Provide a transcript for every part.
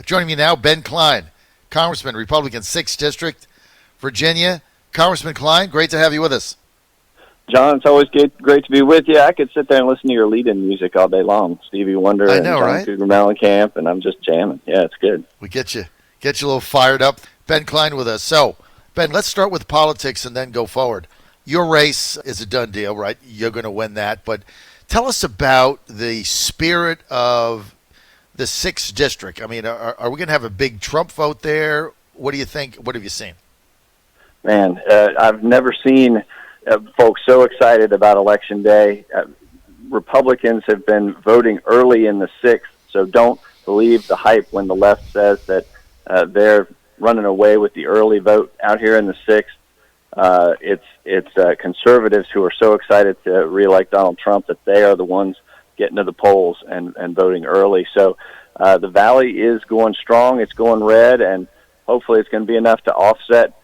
Joining me now, Ben Cline, Congressman, Republican 6th District, Virginia. Congressman Cline, great to have you with us. John, it's always great to be with you. I could sit there and listen to your lead-in music all day long. Stevie Wonder and John right? Cougar Mellencamp, and I'm just jamming. Yeah, it's good. We get you a little fired up. Ben Cline with us. So, Ben, let's start with politics and then go forward. Your race is a done deal, right? You're going to win that. But tell us about the spirit of the 6th District. I mean, are we going to have a big Trump vote there? What do you think? What have you seen? Man, I've never seen folks so excited about Election Day. Republicans have been voting early in the 6th, so don't believe the hype when the left says that they're running away with the early vote out here in the 6th. It's conservatives who are so excited to reelect Donald Trump that they are the ones getting to the polls and voting early. So the Valley is going strong. It's going red, and hopefully it's going to be enough to offset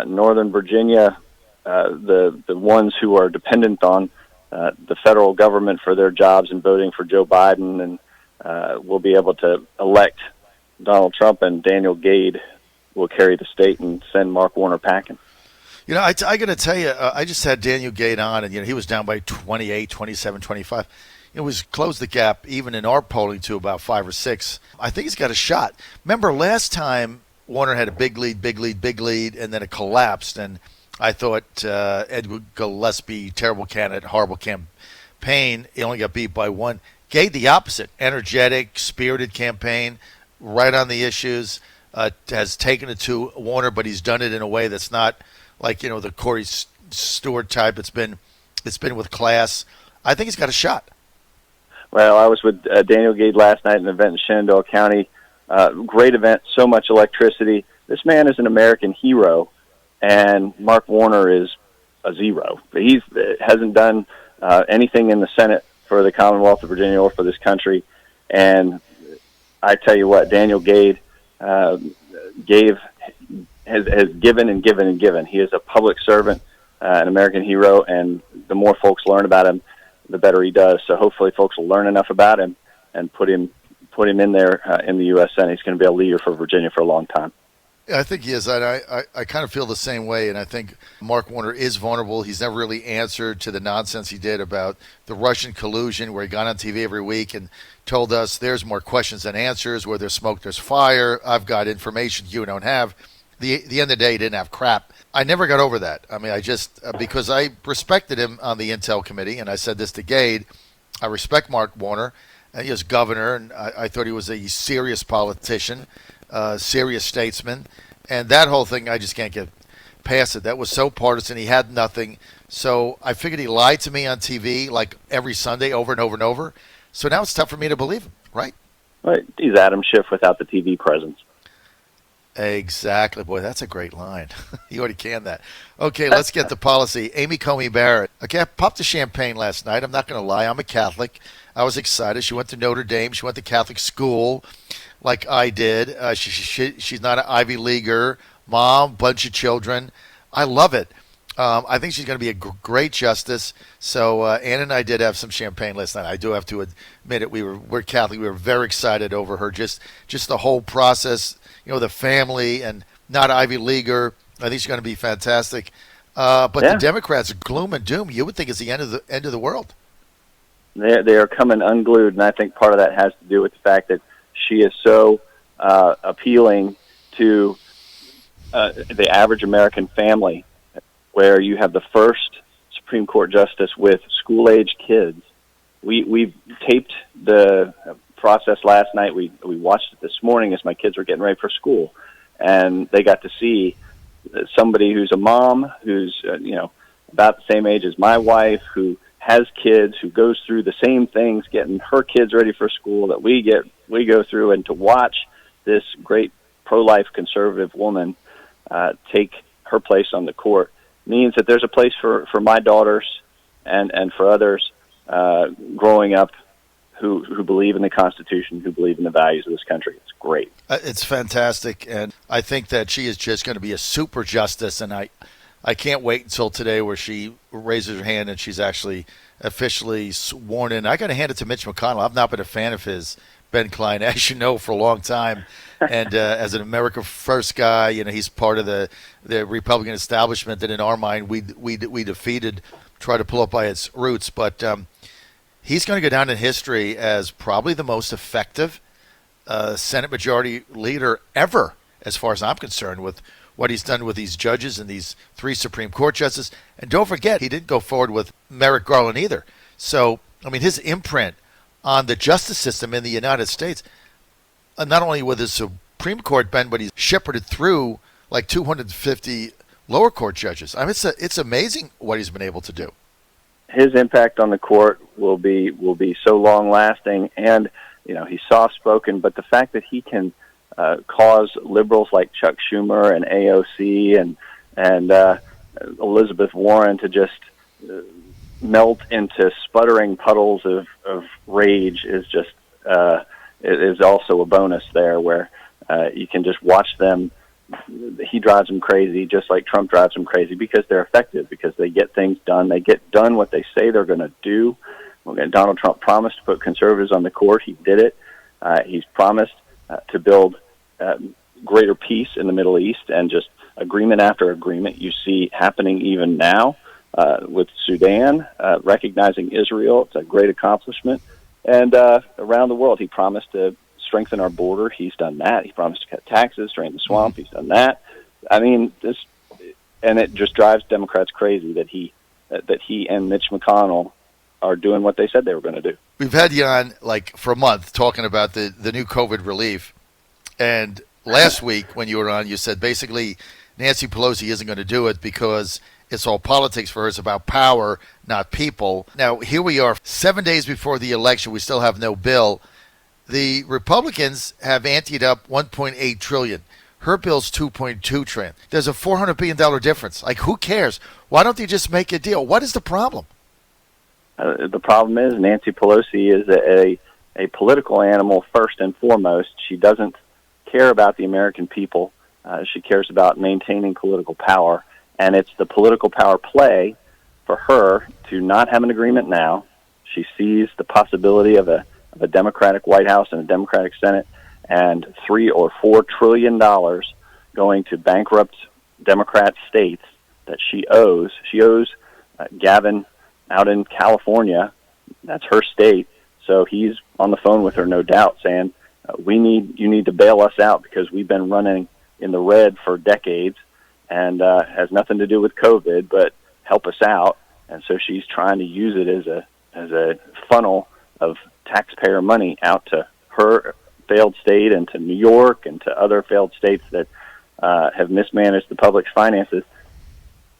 Northern Virginia, the ones who are dependent on the federal government for their jobs and voting for Joe Biden, and we'll be able to elect Donald Trump, and Daniel Gade will carry the state and send Mark Warner packing. You know, I got to tell you, I just had Daniel Gade on, and he was down by 28, 27, 25. It was closed the gap even in our polling to about 5 or 6. I think he's got a shot. Remember last time Warner had a big lead, and then it collapsed, and I thought Edward Gillespie, terrible candidate, horrible campaign. He only got beat by 1. Gade the opposite, energetic, spirited campaign, right on the issues, has taken it to Warner, but he's done it in a way that's not like, the Corey Stewart type. It's been with class. I think he's got a shot. Well, I was with Daniel Gade last night at an event in Shenandoah County. Great event, so much electricity. This man is an American hero, and Mark Warner is a zero. He hasn't done anything in the Senate for the Commonwealth of Virginia or for this country. And I tell you what, Daniel Gade has given and given and given. He is a public servant, an American hero, and the more folks learn about him, the better he does. So hopefully folks will learn enough about him and put him in there in the U.S. Senate. He's going to be a leader for Virginia for a long time. Yeah, I think he is. I kind of feel the same way, and I think Mark Warner is vulnerable. He's never really answered to the nonsense he did about the Russian collusion, where he got on TV every week and told us there's more questions than answers. Where there's smoke, there's fire. I've got information you don't have. The end of the day, he didn't have crap. I never got over that. I mean, I just, because I respected him on the Intel Committee, and I said this to Gade, I respect Mark Warner. He was governor, and I thought he was a serious politician, serious statesman. And that whole thing, I just can't get past it. That was so partisan. He had nothing. So I figured he lied to me on TV like every Sunday over and over and over. So now it's tough for me to believe him, right? Right. He's Adam Schiff without the TV presence. Exactly. Boy, that's a great line. You already canned that. Okay, let's get to policy. Amy Coney Barrett. Okay, I popped the champagne last night. I'm not going to lie. I'm a Catholic. I was excited. She went to Notre Dame. She went to Catholic school like I did. She's not an Ivy Leaguer. Mom, bunch of children. I love it. I think she's going to be a great justice. So Ann and I did have some champagne last night. I do have to admit it. We're Catholic. We were very excited over her. Just the whole process, the family, and not Ivy Leaguer. I think she's going to be fantastic. But The Democrats, gloom and doom. You would think it's the end of the world. They are coming unglued, and I think part of that has to do with the fact that she is so appealing to the average American family, where you have the first Supreme Court justice with school-age kids. We taped the process last night. We watched it this morning as my kids were getting ready for school, and they got to see somebody who's a mom, who's about the same age as my wife, who has kids, who goes through the same things, getting her kids ready for school that we go through, and to watch this great pro-life conservative woman take her place on the court means that there's a place for my daughters and for others growing up who believe in the Constitution, who believe in the values of this country. It's great. It's fantastic, and I think that she is just going to be a super justice, and I can't wait until today where she raises her hand and she's actually officially sworn in. I got to hand it to Mitch McConnell. I've not been a fan of his, Ben Cline, as you know, for a long time. And as an America First guy, he's part of the Republican establishment that in our mind we defeated, try to pull up by its roots. But he's going to go down in history as probably the most effective Senate Majority Leader ever, as far as I'm concerned, with what he's done with these judges and these 3 Supreme Court justices. And don't forget, he didn't go forward with Merrick Garland either. So, his imprint on the justice system in the United States, not only with his Supreme Court, Ben, but he's shepherded through like 250 lower court judges. It's amazing what he's been able to do. His impact on the court will be so long-lasting, and he's soft-spoken, but the fact that he can cause liberals like Chuck Schumer and AOC and Elizabeth Warren to just melt into sputtering puddles of rage is just is also a bonus there, where you can just watch them. He drives them crazy, just like Trump drives them crazy, because they're effective, because they get things done. They get done what they say they're going to do. Donald Trump promised to put conservatives on the court. He did it. He's promised to build greater peace in the Middle East, and just agreement after agreement you see happening even now with Sudan, recognizing Israel. It's a great accomplishment. And around the world, he promised to strengthen our border. He's done that. He promised to cut taxes, drain the swamp. He's done that. And it just drives Democrats crazy that he and Mitch McConnell are doing what they said they were going to do. We've had you on for a month talking about the new COVID relief. And last week when you were on, you said basically Nancy Pelosi isn't going to do it because it's all politics for her. It's about power, not people. Now, here we are 7 days before the election. We still have no bill. The Republicans have anteed up $1.8 trillion. Her bill's $2.2 trillion. There's a $400 billion difference. Who cares? Why don't they just make a deal? What is the problem? The problem is Nancy Pelosi is a political animal first and foremost. She doesn't care about the American people. She cares about maintaining political power. And it's the political power play for her to not have an agreement now. She sees the possibility of a Democratic White House and a Democratic Senate, and $3 or $4 trillion going to bankrupt Democrat states that she owes. She owes Gavin out in California. That's her state. So he's on the phone with her, no doubt, saying, you need to bail us out because we've been running in the red for decades, and has nothing to do with COVID, but help us out. And so she's trying to use it as a funnel of taxpayer money out to her failed state and to New York and to other failed states that have mismanaged the public's finances.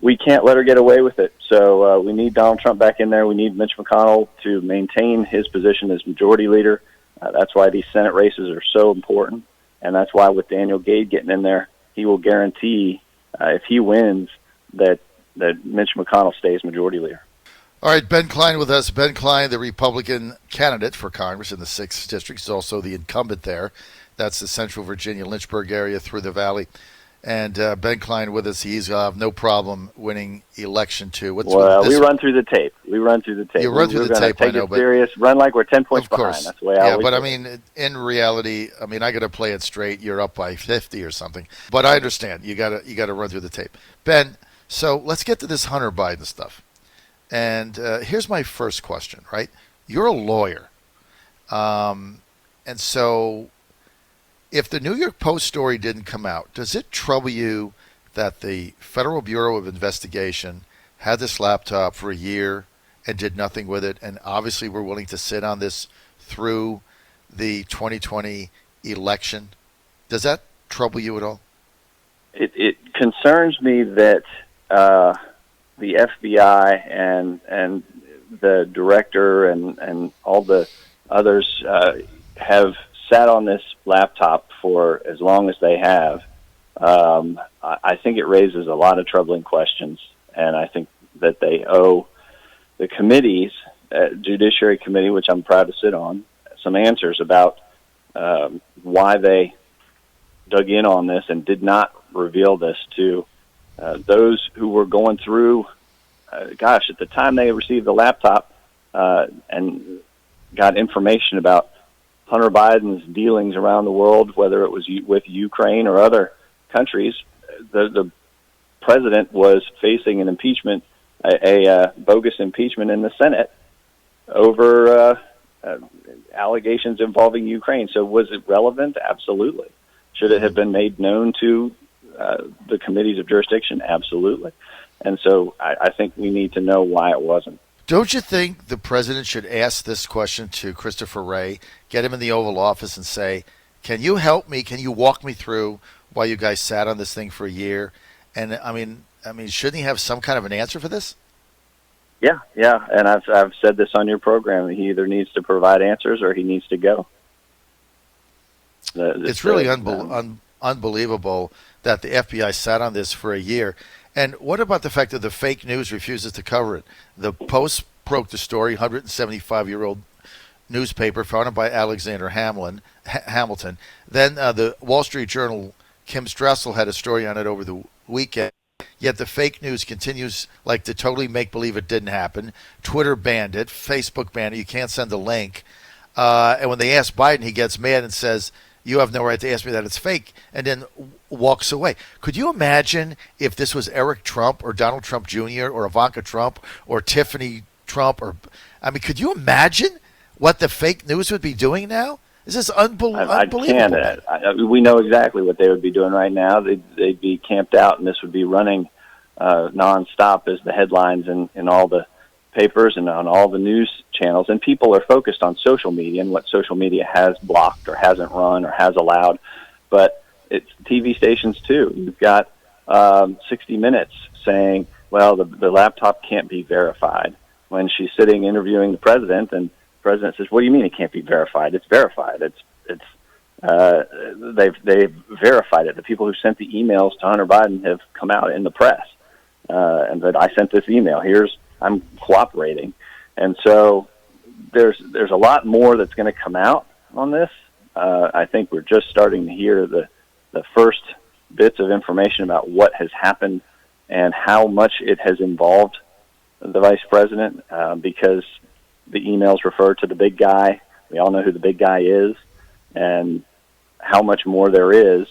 We can't let her get away with it. So we need Donald Trump back in there. We need Mitch McConnell to maintain his position as majority leader. That's why these Senate races are so important. And that's why with Daniel Gade getting in there, he will guarantee, if he wins, that Mitch McConnell stays majority leader. All right, Ben Cline with us. Ben Cline, the Republican candidate for Congress in the 6th District, is also the incumbent there. That's the Central Virginia, Lynchburg area through the valley. And Ben Cline with us. He's no problem winning election 2. We run through the tape. You run through the tape, I know. But serious, run like we're 10 points behind. That's the way I always do. In reality, I got to play it straight. You're up by 50 or something. But I understand. You got to run through the tape. Ben, so let's get to this Hunter Biden stuff. And here's my first question, right? You're a lawyer. And so if the New York Post story didn't come out, does it trouble you that the Federal Bureau of Investigation had this laptop for a year and did nothing with it, and obviously were willing to sit on this through the 2020 election? Does that trouble you at all? It concerns me that the FBI and the director and all the others have sat on this laptop for as long as they have. I think it raises a lot of troubling questions, and I think that they owe the committees, Judiciary Committee, which I'm proud to sit on, some answers about why they dug in on this and did not reveal this to those who were going through, at the time they received the laptop and got information about Hunter Biden's dealings around the world, whether it was with Ukraine or other countries, the president was facing an impeachment, a bogus impeachment in the Senate over allegations involving Ukraine. So was it relevant? Absolutely. Should it have been made known to the committees of jurisdiction? Absolutely. And so I think we need to know why it wasn't. Don't you think the president should ask this question to Christopher Wray, get him in the Oval Office and say, can you help me? Can you walk me through why you guys sat on this thing for a year? And I mean, shouldn't he have some kind of an answer for this? Yeah. And I've said this on your program. He either needs to provide answers or he needs to go. It's really unbelievable that the FBI sat on this for a year. And what about the fact that the fake news refuses to cover it? The Post broke the story, 175-year-old newspaper founded by Alexander Hamilton. Then the Wall Street Journal, Kim Stressel, had a story on it over the weekend. Yet the fake news continues like to totally make believe it didn't happen. Twitter banned it. Facebook banned it. You can't send a link. And when they ask Biden, he gets mad and says, you have no right to ask me that, it's fake, and then walks away. Could you imagine if this was Eric Trump or Donald Trump Jr. or Ivanka Trump or Tiffany Trump? Could you imagine what the fake news would be doing now? This is unbelievable. I can't. We know exactly what they would be doing right now. They'd be camped out, and this would be running nonstop as the headlines in all the papers and on all the news channels. And people are focused on social media and what social media has blocked or hasn't run or has allowed. But it's TV stations, too. You've got 60 Minutes saying, well, the laptop can't be verified, when she's sitting interviewing the president, and the president says, what do you mean it can't be verified? It's verified. They've verified it. The people who sent the emails to Hunter Biden have come out in the press and said, I sent this email. I'm cooperating. And so there's a lot more that's going to come out on this. I think we're just starting to hear the first bits of information about what has happened and how much it has involved the vice president, because the emails refer to the big guy. We all know who the big guy is, and how much more there is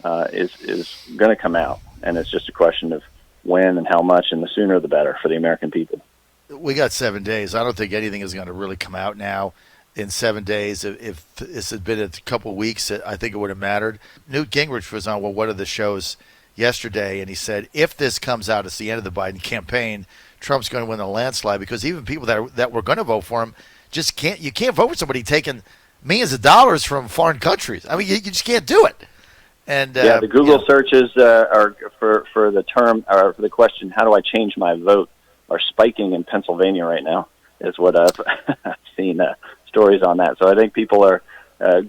going to come out. And it's just a question of when and how much, and the sooner the better for the American people. We got 7 days. I don't think anything is going to really come out now in 7 days. If this had been a couple of weeks, I think it would have mattered. Newt Gingrich was on one of the shows yesterday, and he said, if this comes out, it's the end of the Biden campaign. Trump's going to win a landslide, because even people that were going to vote for him just can't. You can't vote for somebody taking millions of dollars from foreign countries. You just can't do it. And the Google searches are for the term, or for the question, how do I change my vote, are spiking in Pennsylvania right now, is what I've seen stories on that. So I think people are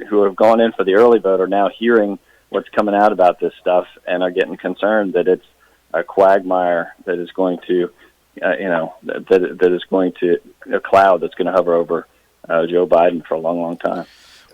who have gone in for the early vote are now hearing what's coming out about this stuff and are getting concerned that it's a quagmire that is going to, that is going to, a cloud that's going to hover over Joe Biden for a long, long time.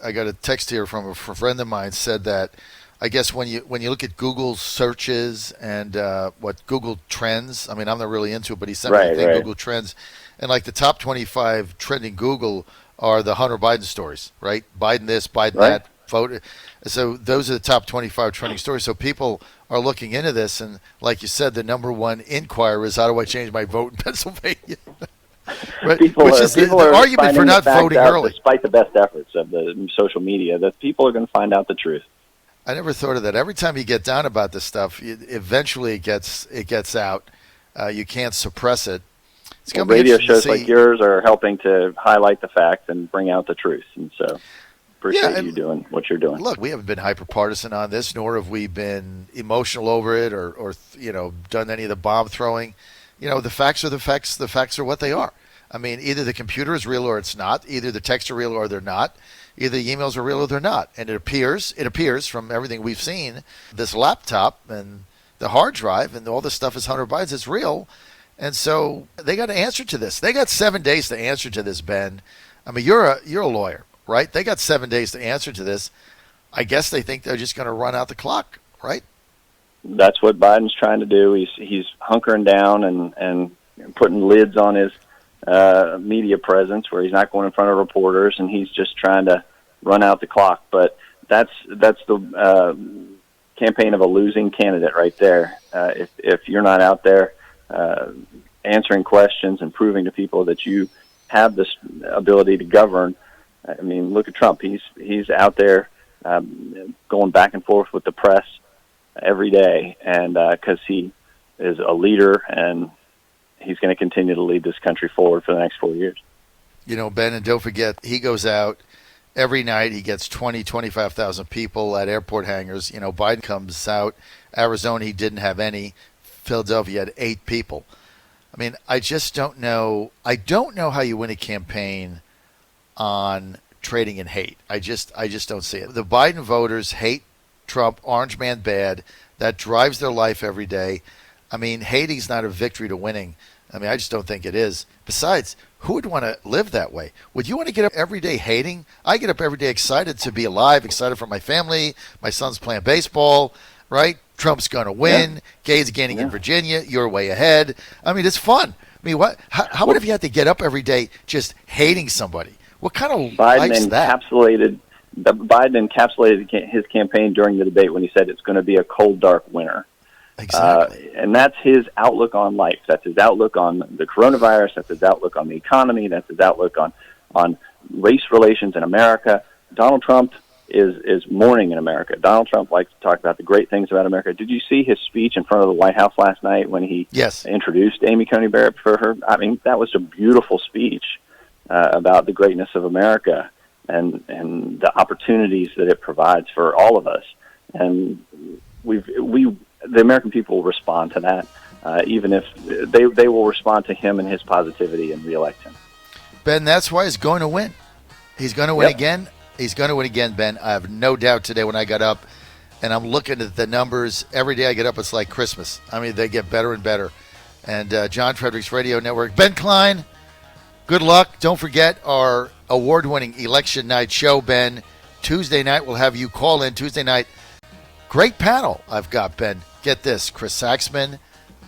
I got a text here from a friend of mine, said that I guess when you look at Google searches and what Google Trends, I'm not really into it, but he sent me a thing, Google Trends, and like the top 25 trending Google are the Hunter Biden stories, right? Biden this, Biden that, vote. So those are the top 25 trending stories. So people are looking into this, and like you said, the number one inquiry is, how do I change my vote in Pennsylvania? Right? People the argument for not voting early. Despite the best efforts of the social media, that people are going to find out the truth. I never thought of that. Every time you get down about this stuff, eventually it gets out. You can't suppress it. It's going to be radio shows like yours are helping to highlight the facts and bring out the truth. And so appreciate you doing what you're doing. Look, we haven't been hyper-partisan on this, nor have we been emotional over it or done any of the bomb throwing. The facts are the facts. The facts are what they are. Either the computer is real or it's not. Either the texts are real or they're not. Either the emails are real or they're not. And it appears from everything we've seen, this laptop and the hard drive and all this stuff is Hunter Biden's. It's real. And so they got to answer to this. They got 7 days to answer to this, Ben. You're a lawyer, right? They got 7 days to answer to this. I guess they think they're just going to run out the clock, right? That's what Biden's trying to do. He's hunkering down and putting lids on his media presence, where he's not going in front of reporters, and he's just trying to run out the clock. But that's the campaign of a losing candidate right there. If you're not out there answering questions and proving to people that you have this ability to govern, I mean, look at Trump. He's out there going back and forth with the press every day, and because he is a leader, and he's going to continue to lead this country forward for the next 4 years. You know, Ben, and don't forget, he goes out every night. He gets 25,000 people at airport hangars. You know, Biden comes out. Arizona, he didn't have any. Philadelphia had 8 people. I mean, I just don't know. I don't know how you win a campaign on trading in hate. I just don't see it. The Biden voters hate Trump, orange man bad. That drives their life every day. I mean, hating's not a victory to winning. I mean, I just don't think it is. Besides, who would want to live that way? Would you want to get up every day hating? I get up every day excited to be alive, excited for my family. My son's playing baseball, right? Trump's going to win. Yeah. Gay's gaining in Virginia. You're way ahead. I mean, it's fun. I mean, what? How would if you had to get up every day just hating somebody? What kind of life's that? Biden encapsulated his campaign during the debate when he said it's going to be a cold, dark winter. Exactly. And that's his outlook on life. That's his outlook on the coronavirus. That's his outlook on the economy. That's his outlook on race relations in America. Donald Trump is mourning in America. Donald Trump likes to talk about the great things about America. Did you see his speech in front of the White House last night when he introduced Amy Coney Barrett for her? I mean, that was a beautiful speech about the greatness of America and the opportunities that it provides for all of us. And the American people will respond to that, even if they will respond to him and his positivity and reelect him. Ben, that's why he's going to win. He's going to win again. He's going to win again, Ben. I have no doubt today when I got up, and I'm looking at the numbers. Every day I get up, it's like Christmas. I mean, they get better and better. And John Fredericks Radio Network. Ben Cline, good luck. Don't forget our award-winning election night show, Ben. Tuesday night, we'll have you call in Tuesday night. Great panel I've got, Ben. Get this, Chris Saxman,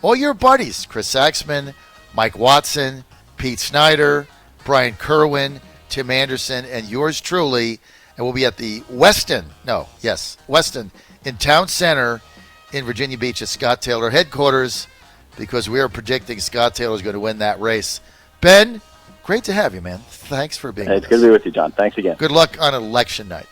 all your buddies, Chris Saxman, Mike Watson, Pete Snyder, Brian Kerwin, Tim Anderson, and yours truly. And we'll be at the Weston in Town Center in Virginia Beach at Scott Taylor headquarters, because we are predicting Scott Taylor is going to win that race. Ben, great to have you, man. Thanks for being with us. It's good to be with you, John. Thanks again. Good luck on election night.